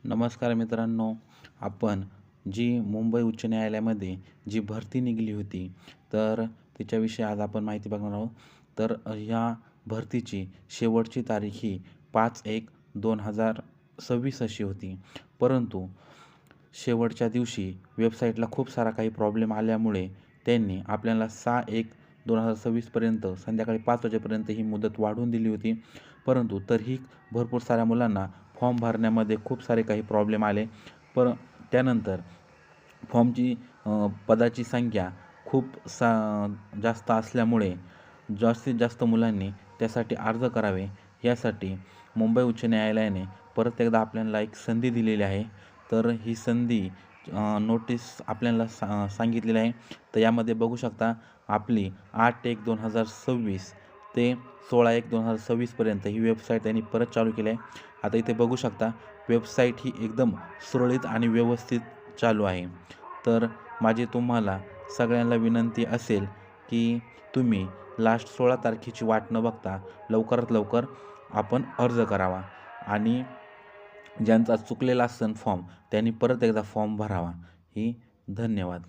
नमस्कार मित्रांनो, आपण जी मुंबई उच्च न्यायालयामध्ये जी भरती निघाली होती, तर तिच्याविषयी आज आपण माहिती बघणार आहोत. तर ह्या भरतीची शेवटची तारीख ही 5/1/2026 अशी होती. परंतु शेवटच्या दिवशी वेबसाईटला खूप सारा काही प्रॉब्लेम आल्यामुळे त्यांनी आपल्याला 6/1/2026 पर्यंत संध्याकाळी 5 वाजेपर्यंत ही मुदत वाढवून दिली होती. परंतु तरीही भरपूर साऱ्या मुलांना फॉर्म भरण्यामध्ये खूप सारे काही प्रॉब्लेम आले. पर त्यानंतर फॉर्मची पदाची संख्या खूप जास्त असल्यामुळे जास्तीत जास्त मुलांनी त्यासाठी अर्ज करावे, यासाठी मुंबई उच्च न्यायालयाने परत एकदा आपल्याला एक संधी दिलेली आहे. तर ही संधी नोटीस आपल्याला सांगितलेली आहे. तर यामध्ये बघू शकता, आपली 8/1/2026 ते 16/1/2026 पर्यंत ही वेबसाईट त्यांनी परत चालू केली आहे. आता इथे बघू शकता, वेबसाईट ही एकदम सुरळीत आणि व्यवस्थित चालू आहे. तर माझी तुम्हाला सगळ्यांना विनंती असेल की तुम्ही लास्ट 16 तारखेची वाट न बघता लवकरात लवकर आपण अर्ज करावा आणि ज्यांचा चुकलेला असेल फॉर्म त्यांनी परत एकदा फॉर्म भरावा. धन्यवाद.